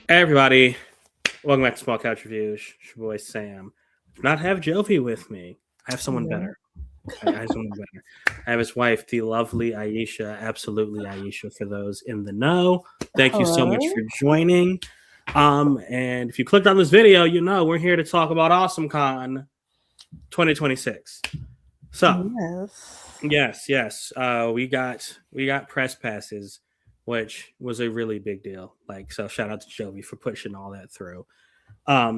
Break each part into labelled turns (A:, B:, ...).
A: Hey everybody, welcome back to Small Couch Reviews. It's your boy Sam. I do not have Jovi with me. I have someone
B: Yeah.
A: better. I have someone better. I have his wife, the lovely Aisha, absolutely Aisha for those in the know. Thank you so much
B: Hello.
A: for joining. And if you clicked on this video, you know we're here to talk about AwesomeCon 2026. So
B: Yes.
A: yes. We got press passes, which was a really big deal. So shout out to Jovi for pushing all that through.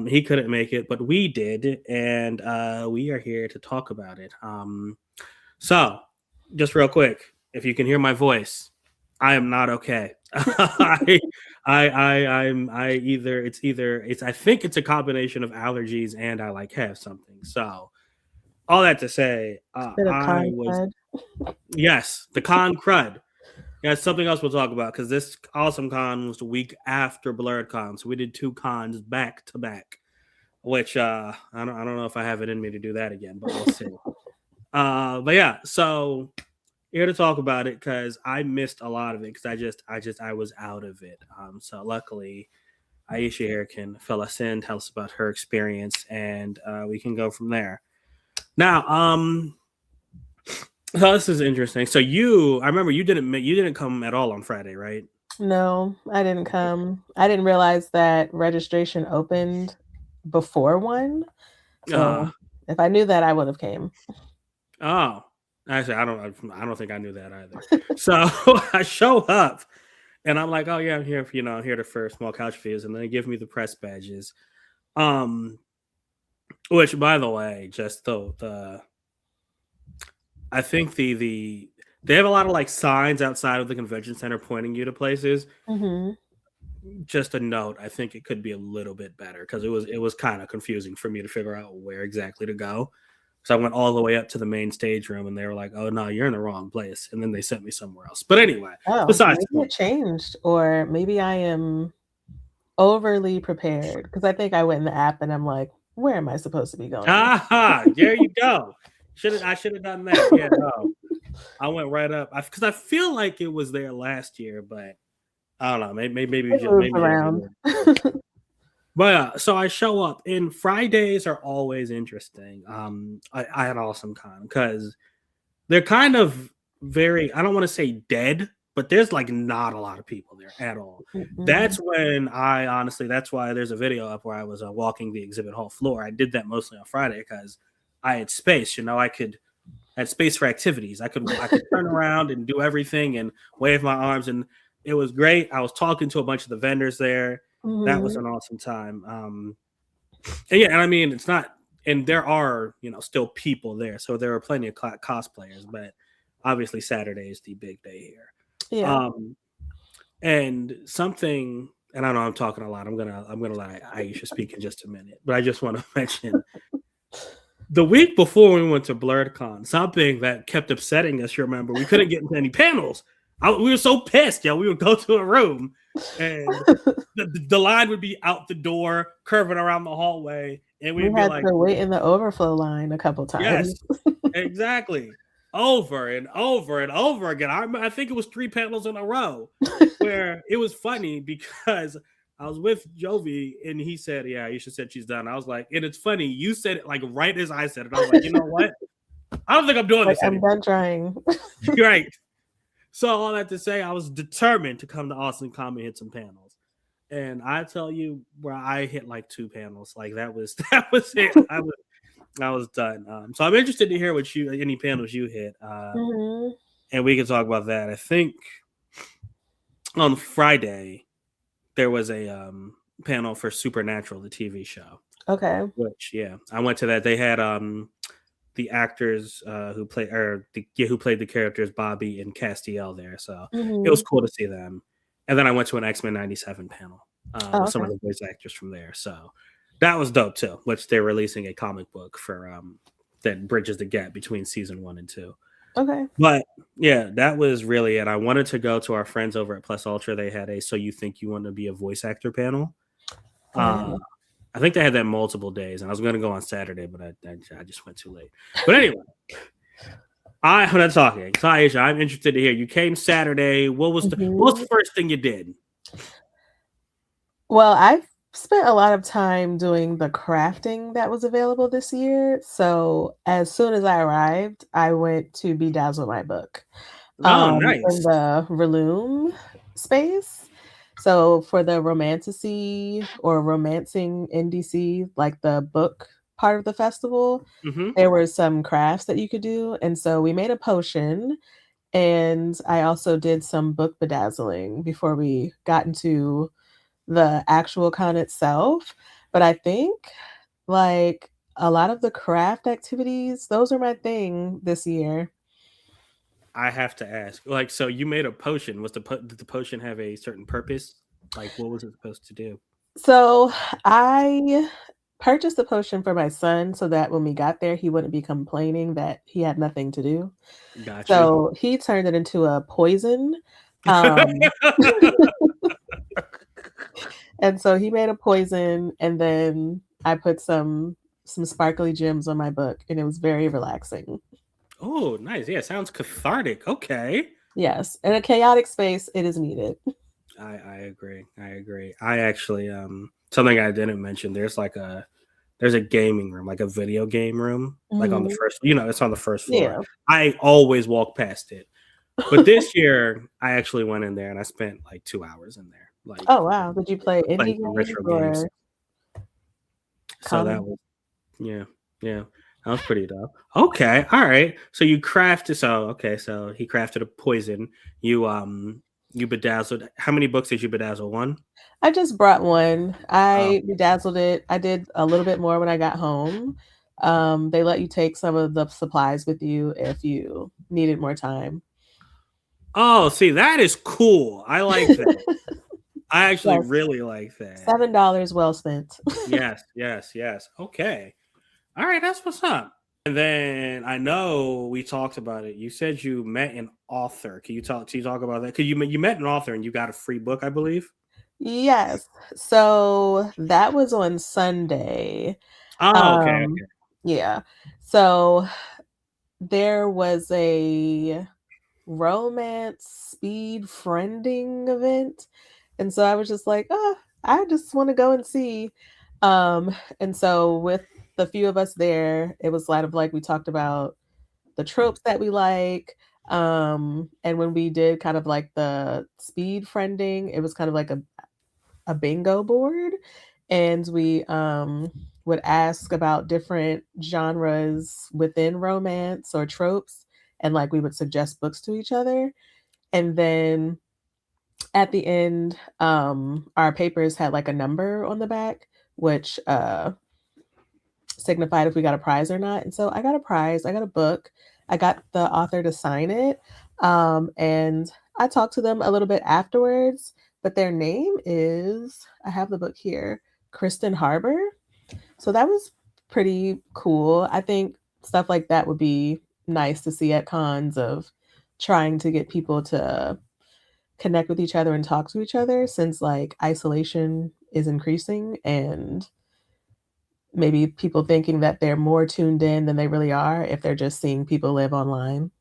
A: He couldn't make it, but we did, and we are here to talk about it. So just real quick, if you can hear my voice, I am not okay. I either it's I think it's a combination of allergies and I have something. So all that to say,
B: Bit of
A: I
B: con
A: was
B: crud.
A: yes, the con crud. Yeah, it's something else we'll talk about because this Awesome Con was the week after Blurred Con, so we did two cons back to back. Which I don't know if I have it in me to do that again, but we'll see. But yeah, so here to talk about it because I missed a lot of it because I was out of it. So luckily, Aisha here can fill us in, tell us about her experience, and we can go from there. Now, so this is interesting. So I remember you didn't come at all on Friday, right?
B: No, I didn't come. I didn't realize that registration opened before one.
A: Uh,
B: So if I knew that, I would have came.
A: oh, actually, I don't think I knew that either. So I show up and I'm like, oh yeah, I'm here. I'm here to for small couch views, and then they give me the press badges. Um, which by the way, just the I think the they have a lot of signs outside of the convention center pointing you to places.
B: Hmm.
A: Just a note, I think it could be a little bit better because it was kind of confusing for me to figure out where exactly to go. So I went all the way up to the main stage room, and they were like, "Oh no, you're in the wrong place," and then they sent me somewhere else. But anyway,
B: Oh,
A: besides the
B: maybe it
A: point.
B: changed, or maybe I am overly prepared because I think I went in the app and I'm like, where am I supposed to be going?
A: Aha! There you go. I should have done that. Yeah, no, I went right up because I feel like it was there last year, but I don't know.
B: It moves
A: maybe Jovi
B: around.
A: moved it. But so I show up, and Fridays are always interesting. I had Awesome Con because they're kind of very, I don't want to say dead, but there's not a lot of people there at all.
B: Mm-mm.
A: That's why there's a video up where I was walking the exhibit hall floor. I did that mostly on Friday because I had space. I had space for activities. I could turn around and do everything and wave my arms, and it was great. I was talking to a bunch of the vendors there. That was
B: Hmm.
A: an awesome time. And yeah, and I mean, it's not, and there are still people there, so there are plenty of cosplayers, but obviously Saturday is the big day here.
B: Yeah.
A: Um, and something, and I know I'm talking a lot. I'm gonna let Aisha speak in just a minute, but I just want to mention the week before we went to BlurredCon, something that kept upsetting us. You remember, we couldn't get into any panels. We were so pissed, yo. We would go to a room, and the line would be out the door, curving around the hallway, and
B: We
A: we'd be
B: had
A: like,
B: to wait in the overflow line a couple
A: yes,
B: times.
A: exactly. Over and over and over again. I think it was three panels in a row where it was funny because I was with Jovi and he said, yeah, you should said she's done. I was like, and it's funny, you said it right as I said it. I was like, you know what? I don't think I'm doing
B: Like,
A: this
B: I'm
A: anymore.
B: done trying.
A: Right. So all that to say, I was determined to come to Austin Comic and hit some panels. And I tell you, where I hit two panels, that was that was it. I was done. So I'm interested to hear any panels you hit,
B: Hmm.
A: and we can talk about that. I think on Friday there was a panel for Supernatural, the TV show.
B: Okay.
A: Which yeah, I went to that. They had the actors who played the characters Bobby and Castiel there, so it was
B: Hmm.
A: cool to see them. And then I went to an X-Men '97 panel
B: Oh,
A: with some
B: okay.
A: of the voice actors from there, so that was dope too. Which they're releasing a comic book for that bridges the gap between season 1 and 2.
B: Okay.
A: But yeah, that was really it. I wanted to go to our friends over at Plus Ultra. They had a "So You Think You Want to Be a Voice Actor" panel. Uh,
B: Okay.
A: I think they had that multiple days, and I was going to go on Saturday, but I just went too late. But anyway, I'm not talking. So Aisha, I'm interested to hear. You came Saturday. What was the
B: Hmm.
A: first thing you did?
B: Well, I've spent a lot of time doing the crafting that was available this year. So as soon as I arrived, I went to bedazzle my book
A: Oh,
B: in
A: nice.
B: the Relume space. So for the romanticy or romancing NDC, like the book part of the festival,
A: Hmm.
B: there were some crafts that you could do. And so we made a potion and I also did some book bedazzling before we got into the actual con itself, but I think, like, a lot of the craft activities, those are my thing this year.
A: I have to ask, like, so you made a potion. Did the potion have a certain purpose? Like, what was it supposed to do?
B: So, I purchased the potion for my son so that when we got there, he wouldn't be complaining that he had nothing to do.
A: Got you.
B: So, he turned it into a poison, um, and so he made a poison, and then I put some sparkly gems on my book, and it was very relaxing.
A: Oh, nice. Yeah, sounds cathartic. Okay.
B: Yes, in a chaotic space, it is needed.
A: I agree. I agree. I actually something I didn't mention. There's a gaming room, like a video game room, like on the
B: Mhm.
A: first. It's on the first floor.
B: Yeah.
A: I always walk past it, but this year I actually went in there and I spent like 2 hours in there, like
B: Oh, wow. Did you play
A: playing
B: indie
A: some
B: games
A: retro games.
B: or
A: So that
B: common?
A: was yeah, yeah. That was pretty dope. Okay, all right. So you crafted. So okay, so he crafted a poison. You bedazzled. How many books did you bedazzle? One.
B: I just brought one.
A: Oh,
B: I bedazzled it. I did a little bit more when I got home. They let you take some of the supplies with you if you needed more time.
A: oh, see, that is cool. I like that. I actually
B: Yes,
A: really like that.
B: $7 well spent.
A: Yes, yes, yes. Okay. All right, that's what's up. And then I know we talked about it. You said you met an author. Can you talk about that? Because you met an author and you got a free book, I believe.
B: Yes. So that was on Sunday.
A: Oh, okay,
B: Um,
A: okay.
B: yeah. So there was a romance speed friending event, and so I was just like, "Oh, I just wanna go and see." And so with the few of us there, it was kind of like we talked about the tropes that we like, and when we did kind of like the speed friending, it was kind of like a bingo board, and we, would ask about different genres within romance or tropes, and, like, we would suggest books to each other, and then at the end, our papers had, like, a number on the back, which, signified if we got a prize or not, and so I got a prize, I got a book, I got the author to sign it, and I talked to them a little bit afterwards, but their name is I have the book here, Kristen Harbor, so that was pretty cool. I think stuff like that would be nice to see at cons of trying to get people to connect with each other and talk to each other since, like, isolation is increasing and maybe people thinking that they're more tuned in than they really are if they're just seeing people live online.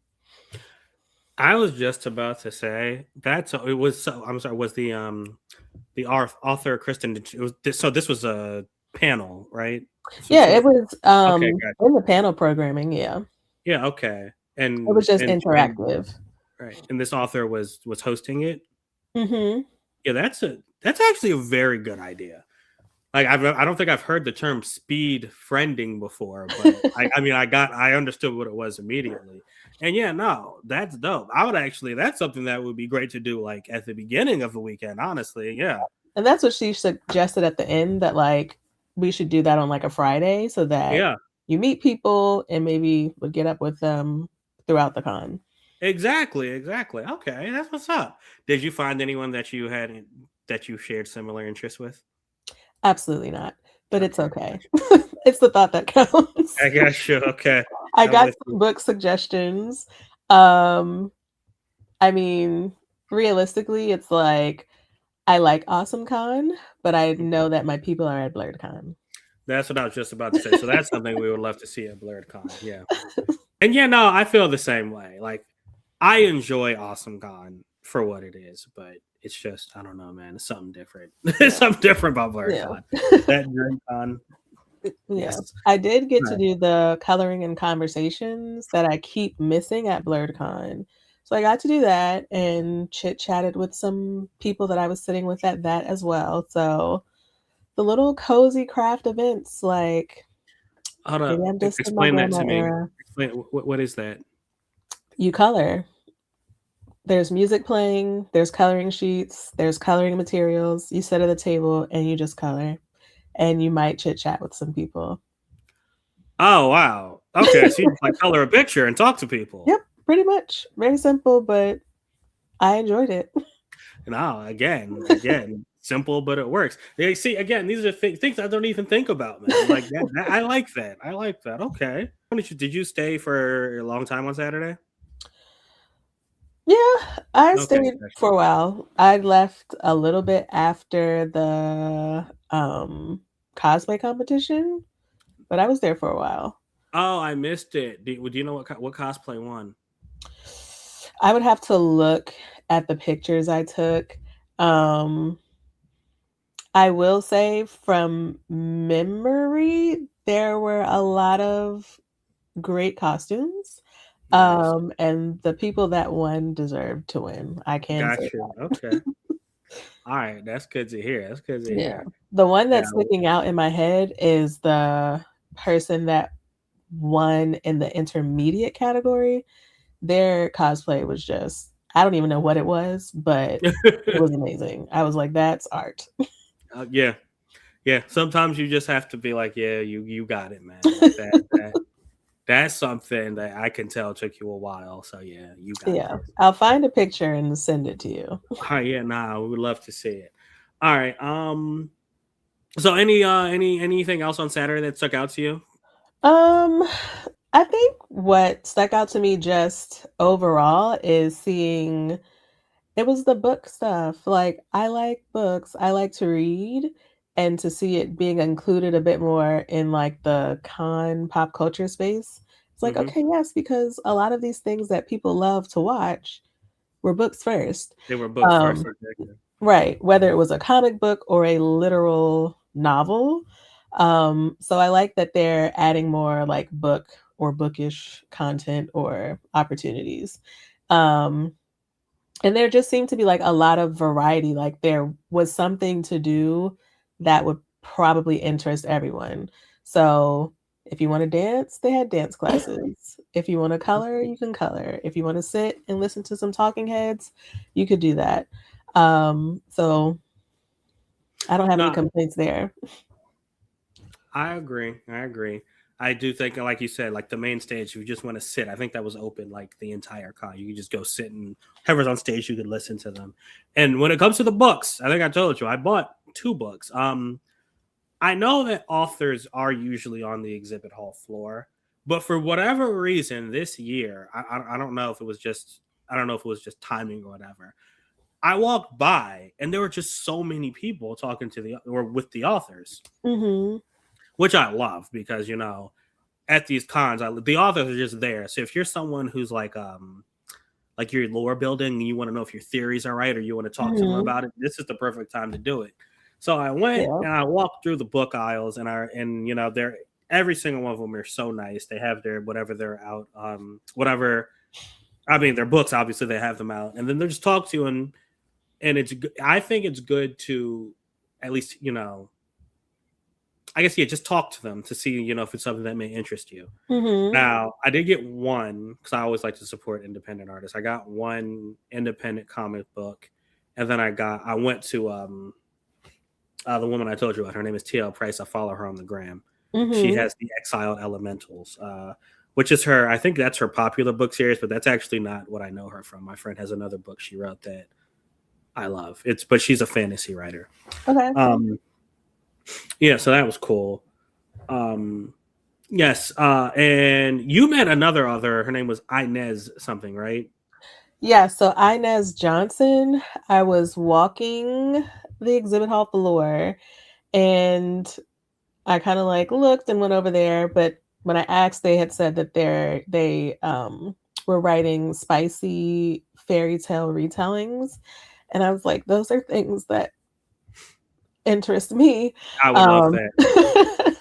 A: I was just about to say that. So it was. So I'm sorry. Was the author Kristen? So this was a panel, right? So
B: Yeah,
A: she.
B: it was,
A: Okay, got
B: in the panel programming, yeah.
A: yeah. Okay,
B: It was just
A: and
B: interactive.
A: right, and this author was hosting it.
B: Mhm.
A: Yeah, that's actually a very good idea. Like I don't think I've heard the term speed friending before, but I understood what it was immediately. And yeah, no, that's dope. I would actually that's something that would be great to do like at the beginning of the weekend, honestly. Yeah.
B: And that's what she suggested at the end that, like, we should do that on, like, a Friday so that
A: Yeah.
B: you meet people and maybe would get up with them throughout the con.
A: Exactly, exactly. Okay, that's what's up. Did you find anyone that you shared similar interests with?
B: Absolutely not, but it's
A: Okay.
B: okay. It's the thought that counts.
A: I guess you okay.
B: I
A: I'm
B: got
A: with you.
B: some book suggestions. Um, I mean, realistically, it's like, I like AwesomeCon, but I know that my people are at BlurredCon.
A: That's what I was just about to say. So that's something we would love to see at BlurredCon. Yeah. And yeah, no, I feel the same way. Like I enjoy AwesomeCon for what it is, but it's just I don't know, man. It's something different.
B: Yeah.
A: It's something different about
B: Yeah.
A: BlurredCon. That DreamCon,
B: Yeah.
A: yes.
B: I did get to
A: Right.
B: do the coloring and conversations that I keep missing at BlurredCon. So I got to do that and chit-chatted with some people that I was sitting with at that as well. So the little cozy craft events, like
A: Hold
B: maybe
A: up.
B: I'm just in my
A: Explain that
B: grandma
A: to me.
B: era.
A: Explain what is that?
B: You color. There's music playing, there's coloring sheets, there's coloring materials. You sit at the table and you just color. And you might chit chat with some people.
A: Oh wow. Okay, so you just like color a picture and talk to people.
B: Yep, pretty much. Very simple, but I enjoyed it.
A: No, again, simple, but it works. They see again. These are things I don't even think about, man. Like that. I like that. I like that. Okay. Did you stay for a long time on Saturday?
B: Yeah, I
A: Okay,
B: stayed
A: gotcha.
B: for a while. I left a little bit after the cosplay competition, but I was there for a while.
A: Oh, I missed it. Do you know what cosplay won?
B: I would have to look at the pictures I took. Um I will say from memory, there were a lot of great costumes.
A: Nice.
B: And the people that won deserved to win. I can say
A: Got you.
B: that.
A: Okay. All right. That's good to hear. That's good to
B: Yeah.
A: hear.
B: The one
A: Now,
B: that's sticking out in my head is the person that won in the intermediate category. Their cosplay was just I don't even know what it was, but it was amazing. I was like, "That's art."
A: yeah, yeah. Sometimes you just have to be like, yeah, you got it, man. Like that's something that I can tell took you a while. So yeah, you got
B: Yeah.
A: this.
B: I'll find a picture and send it to you.
A: All right, yeah, nah, we would love to see it. All right. So anything else on Saturday that stuck out to you?
B: Um, I think what stuck out to me just overall is seeing it was the book stuff. Like, I like books, I like to read, and to see it being included a bit more in, like, the con pop culture space, it's like,
A: Hmm.
B: okay, yes, because a lot of these things that people love to watch were books first.
A: They were books first,
B: Um
A: exactly.
B: Right, whether it was a comic book or a literal novel. So I like that they're adding more, like, book or bookish content or opportunities. Um and there just seemed to be, like, a lot of variety, like, there was something to do that would probably interest everyone. So, if you wanna dance, they had dance classes. If you wanna color, you can color. If you wanna sit and listen to some talking heads, you could do that. So I don't have any
A: No,
B: complaints there.
A: I agree. I agree. I do think, like you said, like the main stage, you just want to sit. I think that was open like the entire con. You could just go sit and whoever's on stage, you could listen to them. And when it comes to the books, I think I told you I bought 2 books. I know that authors are usually on the exhibit hall floor, but for whatever reason, this year, I don't know if it was just I don't know if it was just timing or whatever. I walked by and there were just so many people talking to the or with the authors,
B: Mhm.
A: which I love because at these cons, the authors are just there. So if you're someone who's like you're lore building and you want to know if your theories are right or you want to talk to them
B: Mhm.
A: about it, this is the perfect time to do it. So I went
B: Yeah.
A: and I walked through the book aisles and they're every single one of them are so nice. They have their whatever they're out whatever I mean their books obviously they have them out and then they just talk to you and I think it's good to at least I guess yeah just talk to them to see if it's something that may interest you.
B: Mhm.
A: Now, I did get one because I always like to support independent artists. I got one independent comic book, and then I went to the woman I told you about. Her name is TL Price. I follow her on the gram. She
B: Mhm.
A: has the Exiled Elementals, which is her. I think that's her popular book series, but that's actually not what I know her from. My friend has another book she wrote that I love. But she's a fantasy writer.
B: Okay.
A: Um, yeah, so that was cool. Um, Yes, and you met another author. Her name was Inez something, right?
B: Yeah, so Inez Johnson, I was walking the exhibit hall floor and I kinda, like, looked and went over there, but when I asked, they had said that they were writing spicy fairy tale retellings, And I was like, those are things that interest me.
A: I would love
B: Um,
A: that.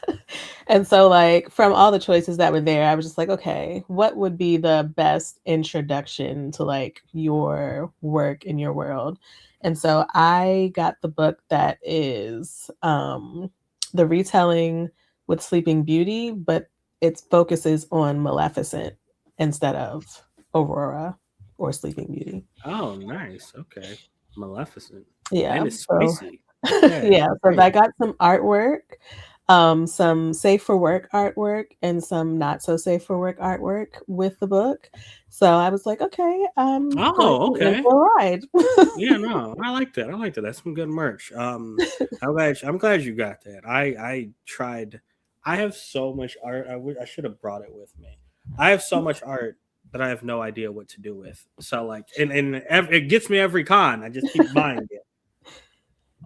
B: and so, like, from all the choices that were there, I was just like, okay, what would be the best introduction to like your work in your world? And so I got the book that is the retelling with Sleeping Beauty, but it focuses on Maleficent instead of Aurora or Sleeping Beauty.
A: Oh, nice. Okay. Maleficent.
B: Yeah.
A: And it's
B: So
A: spicy. Okay.
B: yeah, so
A: Great.
B: I got some artwork, some safe for work artwork, and some not so safe for work artwork with the book. So I was like, okay, I'm going
A: Oh,
B: to in
A: okay.
B: for a ride.
A: Yeah, no, I like that. I like that. That's some good merch. I'm glad you got that. I tried. I have so much art. I should have brought it with me. I have so much art that I have no idea what to do with. So like, it gets me every con. I just keep buying it.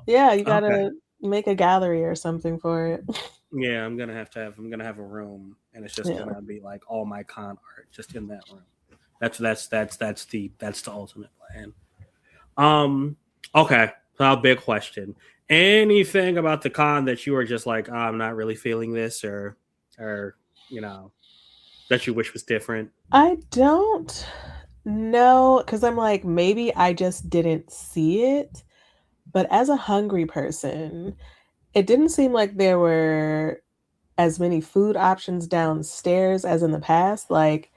B: Yeah, you
A: Okay.
B: gotta make a gallery or something for it.
A: Yeah, I'm gonna have a room, and it's just
B: Yeah.
A: gonna be like all my con art just in that room. That's the ultimate plan. Okay. So a big question. Anything about the con that you were just like, oh, I'm not really feeling this, or you know, that you wish was different?
B: I don't know because I'm like, maybe I just didn't see it. But as a hungry person, it didn't seem like there were as many food options downstairs as in the past. Like,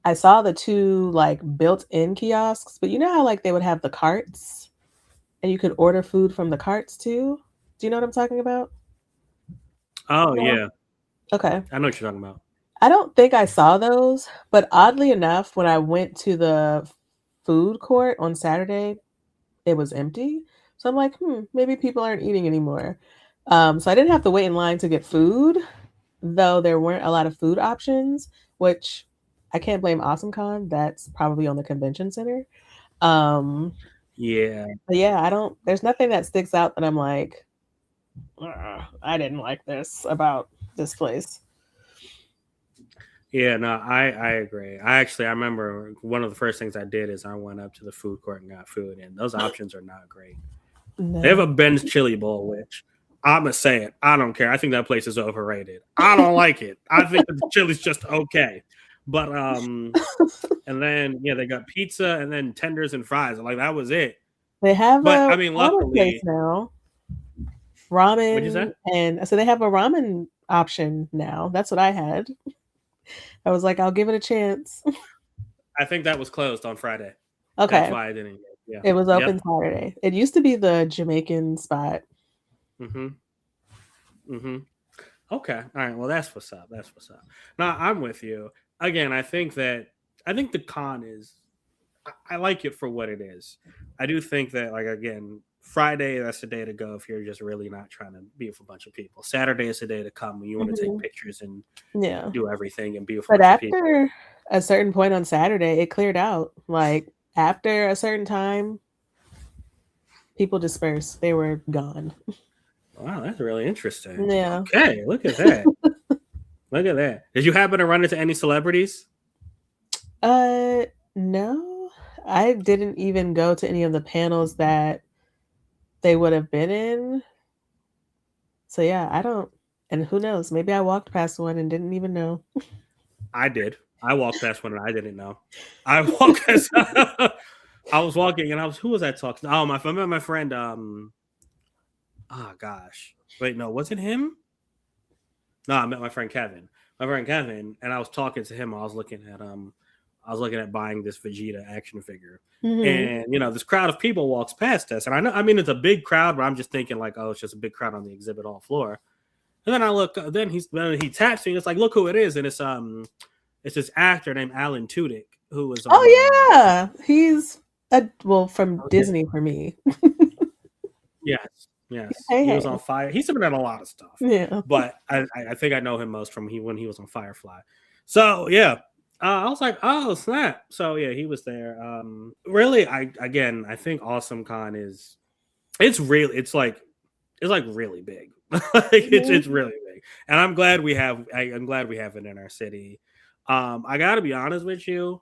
B: I saw the 2, like, built-in kiosks, but you know how, like, they would have the carts, and you could order food from the carts too? Do you know what I'm talking about?
A: Oh
B: No?
A: yeah,
B: Okay.
A: I know what you're talking about.
B: I don't think I saw those, but oddly enough, when I went to the food court on Saturday, it was empty. So I'm like, maybe people aren't eating anymore. So I didn't have to wait in line to get food, though there weren't a lot of food options, which I can't blame AwesomeCon. That's probably on the convention center. Um,
A: Yeah,
B: but yeah, I don't. There's nothing that sticks out that I'm like, I didn't like this about this place.
A: yeah. No, I agree. I remember one of the first things I did is I went up to the food court and got food, and those options are not great. They have
B: No.
A: a Ben's Chili Bowl, which I'm gonna say it. I don't care. I think that place is overrated. I don't like it. I think the chili's just okay. But and then yeah, they got pizza and then tenders and fries. Like that was it.
B: They have
A: But
B: a
A: I mean,
B: ramen place
A: luckily,
B: now.
A: what'd you say?
B: Ramen, and so they have a ramen option now. That's what I had. I was like, I'll give it a chance.
A: I think that was closed on Friday. That's
B: Okay.
A: why I didn't get. Yeah.
B: It was
A: Yep.
B: open Saturday. It used to be the Jamaican spot.
A: Mm-hmm. Mm-hmm. Okay. All right. Well, that's what's up. That's what's up. Now I'm with you. Again, I think the con is I like it for what it is. I do think that, like, again, Friday, that's the day to go if you're just really not trying to be with a bunch of people. Saturday is the day to come when you want to take
B: Mhm.
A: pictures and
B: Yeah.
A: do everything and be with a
B: But
A: bunch of people.
B: after a certain point on Saturday, it cleared out. Like, after a certain time, people dispersed. They were gone.
A: Wow, that's really interesting.
B: Yeah.
A: Okay, look at that. Look at that. Did you happen to run into any celebrities?
B: Uh, no. I didn't even go to any of the panels that they would have been in. So yeah, I don't, and who knows? Maybe I walked past one and didn't even know.
A: I did. I walked past one and I didn't know. I walked past. I was walking and who was I talking to? Oh, I remember my friend. Oh gosh, wait, no, was it him? No, I met my friend Kevin. My friend Kevin, and I was talking to him. I was looking at buying this Vegeta action figure,
B: Mhm.
A: and this crowd of people walks past us, and I mean, it's a big crowd, but I'm just thinking like, oh, it's just a big crowd on the exhibit hall floor. And then I look, then he taps me, and it's like, look who it is, and it's this actor named Alan Tudyk who was on.
B: Oh yeah, he's well from
A: Yeah,
B: Disney for me.
A: yes, yes,
B: Hey
A: he was
B: hey,
A: on Fire. He's been in a lot of stuff,
B: yeah.
A: but I think I know him most from when he was on Firefly. So yeah, I was like, oh snap! So yeah, he was there. Really, I think AwesomeCon is it's like really big. Like
B: Mhm.
A: it's really big, and I'm glad we have it in our city. I got to be honest with you.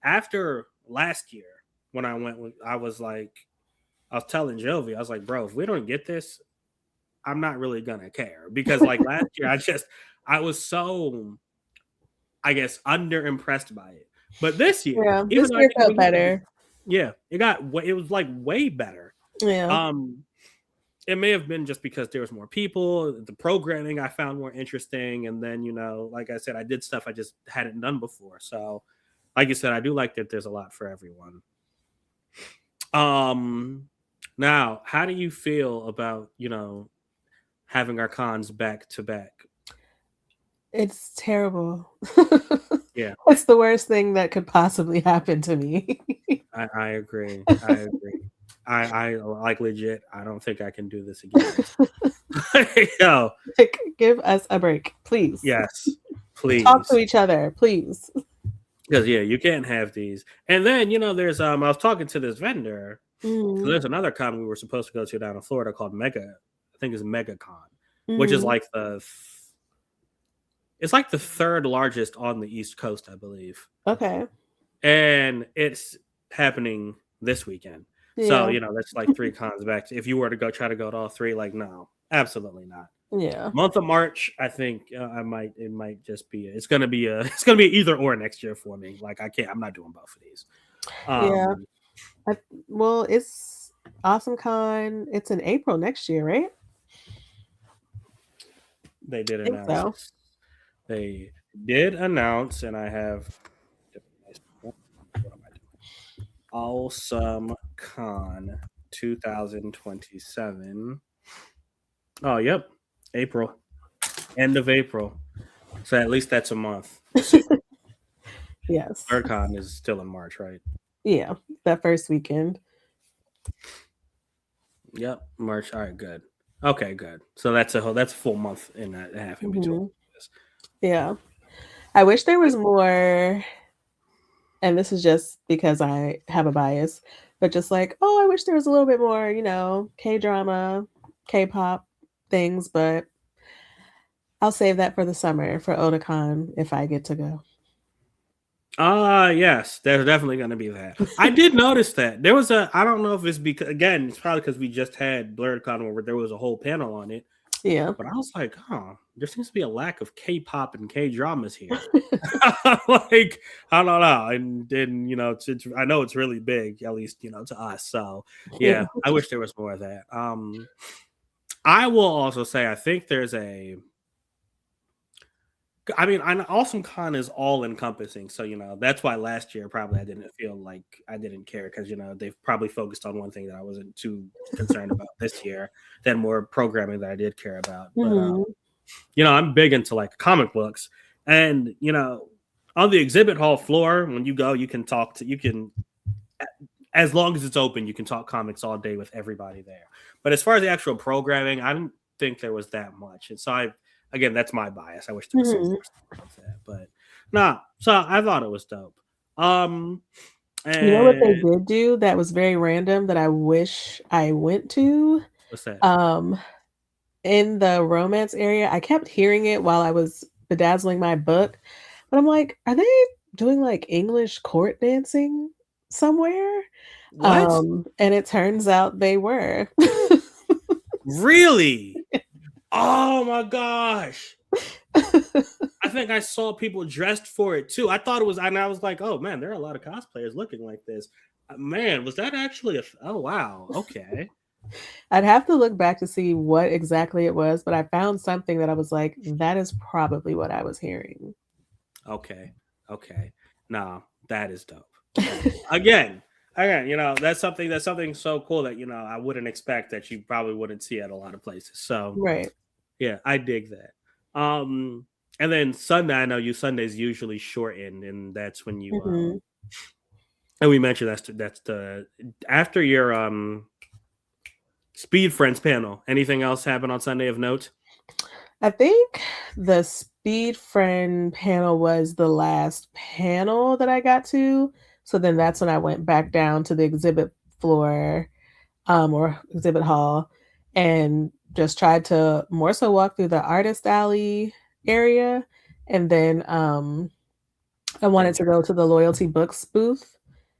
A: After last year, when I went, I was like, I was telling Jovi, I was like, bro, if we don't get this, I'm not really gonna care because like last year, I was so, I guess, underimpressed by it. But this year,
B: Yeah,
A: even
B: this
A: though I
B: year
A: think
B: felt better.
A: it was like way better.
B: Yeah.
A: It may have been just because there was more people, the programming I found more interesting, and then like I said, I did stuff I just hadn't done before. So, like you said, I do like that there's a lot for everyone. Now, how do you feel about having our cons back to back?
B: It's terrible.
A: Yeah,
B: It's the worst thing that could possibly happen to me.
A: I agree. I agree. I like legit. I don't think I can do this again. Yo,
B: Like, give us a break, please.
A: yes,
B: Talk
A: please.
B: to each other, please.
A: Because you can't have these. And then there's I was talking to this vendor. So there's another con we were supposed to go to down in Florida called Mega. I think it's MegaCon, which is like it's like the third largest on the East Coast, I believe.
B: Okay.
A: And it's happening this weekend.
B: Yeah.
A: So that's like 3 cons back. If you were to try to go to all 3, like no, absolutely not.
B: Yeah.
A: Month of March, I think it might just be it's gonna be either or next year for me. Like I'm not doing both of these.
B: Yeah. Well, it's AwesomeCon. It's in April next year, right?
A: They did
B: I think
A: announce.
B: so.
A: They did announce, and I have what am I doing? AwesomeCon 2027. Oh, yep, April, end of April. So at least that's a month.
B: Yes.
A: BlerdCon is still in March, right?
B: Yeah, that first weekend.
A: Yep, March. All right, good. Okay, good. So that's a full month and a half in between.
B: Yeah, I wish there was more. And this is just because I have a bias, but just like, oh, I wish there was a little bit more, K-drama, K-pop things, but I'll save that for the summer for Otakon if I get to go.
A: Yes, there's definitely going to be that. I did notice that there was I don't know if it's because, again, it's probably because we just had BlerdCon where there was a whole panel on it.
B: Yeah.
A: But I was like, there seems to be a lack of K-pop and K-dramas here. Like, I don't know. And then, I know it's really big, at least, to us. So, yeah, I wish there was more of that. I will also say, I think there's AwesomeCon is all encompassing. So, that's why last year probably I didn't feel like I didn't care because, they've probably focused on one thing that I wasn't too concerned about this year than more programming that I did care about. But, I'm big into like comic books and, on the exhibit hall floor, when you go, you can as long as it's open, you can talk comics all day with everybody there. But as far as the actual programming, I didn't think there was that much. And so again, that's my bias. I wish there was some more stuff like that, but nah. So I thought it was dope. And
B: you know what they did do that was very random that I wish I went to?
A: What's that?
B: In the romance area, I kept hearing it while I was bedazzling my book, but I'm like, are they doing like English court dancing somewhere?
A: What?
B: And it turns out they were.
A: Really? Oh my gosh. I think I saw people dressed for it too. I thought it was, and I was like, oh man, there are a lot of cosplayers looking like this. Man, was that actually oh wow, okay.
B: I'd have to look back to see what exactly it was, but I found something that I was like, that is probably what I was hearing.
A: Okay. No, that is dope. Again, that's something so cool that I wouldn't expect that you probably wouldn't see at a lot of places. So
B: right.
A: Yeah, I dig that. And then Sunday, I know Sunday's usually shortened, and that's when you and we mentioned that's the after your Speed Friends panel. Anything else happen on Sunday of note?
B: I think the Speed Friend panel was the last panel that I got to. So then that's when I went back down to the exhibit floor or exhibit hall and just tried to more so walk through the artist alley area. And then I wanted to go to the Loyalty Books booth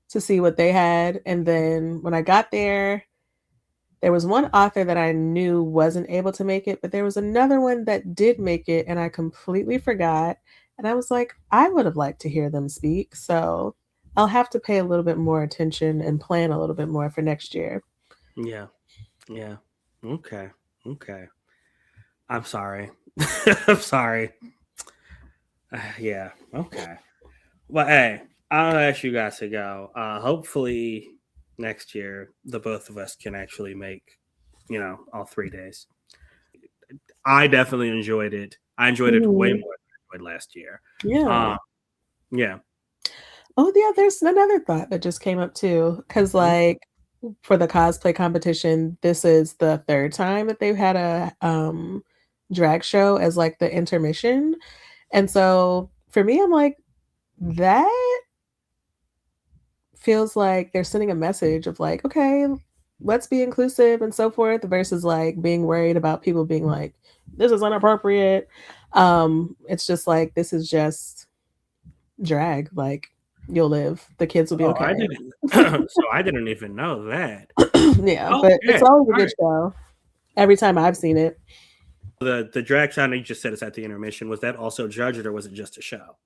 B: to see what they had. And then when I got there, There was one author that I knew wasn't able to make it, but there was another one that did make it, and I completely forgot. And I was like, I would have liked to hear them speak. So I'll have to pay a little bit more attention and plan a little bit more for next year.
A: Yeah. Yeah. Okay. Okay. I'm sorry. I'm sorry. Yeah. Okay. Well, hey, I'll ask you guys to go. Hopefully next year the both of us can actually make, all 3 days. I definitely enjoyed it. I enjoyed it way more
B: Mhm.
A: than I enjoyed last year.
B: Yeah.
A: Yeah.
B: Oh, yeah, there's another thought that just came up too. Cause
A: Mhm.
B: like, for the cosplay competition, this is the 3rd time that they've had a, drag show as, like, the intermission, and so, for me, I'm like, that feels like they're sending a message of, like, "Okay, let's be inclusive," and so forth, versus, like, being worried about people being like, "This is inappropriate." It's just like, this is just drag, like, you'll live, the kids will be
A: Oh, I
B: okay.
A: didn't. So I didn't even know that.
B: Yeah, but
A: Okay.
B: it's always a
A: All
B: good
A: right.
B: show, every time I've seen it.
A: The drag show you just said it's at the intermission. Was that also judged or was it just a show?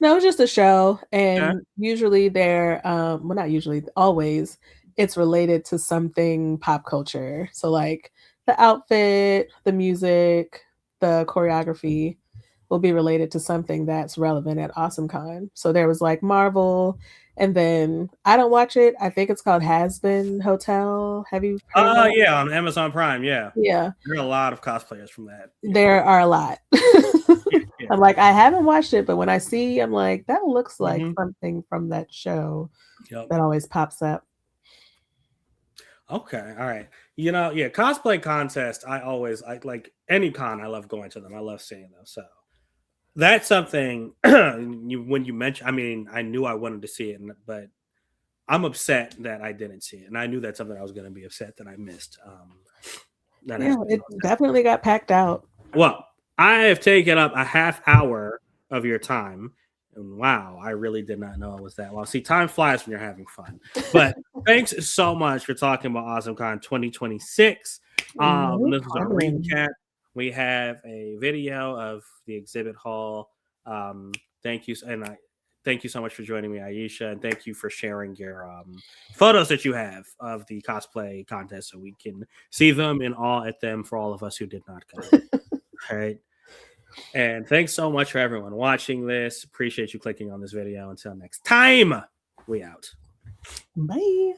B: No, it's just a show,
A: Okay.
B: and usually they're, well, not usually, always, it's related to something pop culture. So, like, the outfit, the music, the choreography will be related to something that's relevant at AwesomeCon. So there was, like, Marvel, and then I don't watch it, I think it's called Has Been Hotel. Have you heard of that?
A: Yeah, on Amazon Prime. Yeah,
B: Yeah,
A: there are a lot of cosplayers from that. Yeah.
B: there are a lot.
A: Yeah. Yeah.
B: I'm like, I haven't watched it, but when I see, I'm like, that looks like
A: Hmm.
B: something from that show
A: Yep.
B: that always pops up.
A: Okay. All right. Yeah, cosplay contest. I like any con. I love going to them. I love seeing them. So that's something when you mentioned. I mean, I knew I wanted to see it, but I'm upset that I didn't see it, and I knew that's something I was going to be upset that I missed. That
B: Yeah,
A: has been
B: it definitely got packed out.
A: well. I have taken up a half hour of your time, and wow, I really did not know it was that long. See, time flies when you're having fun. But thanks so much for talking about AwesomeCon 2026.
B: No
A: This was our
B: problem.
A: recap. We have a video of the exhibit hall. Thank you, and I thank you so much for joining me, Aisha, and thank you for sharing your photos that you have of the cosplay contest, so we can see them and awe at them for all of us who did not go. All right. And thanks so much for everyone watching this. Appreciate you clicking on this video. Until next time, we out.
B: Bye.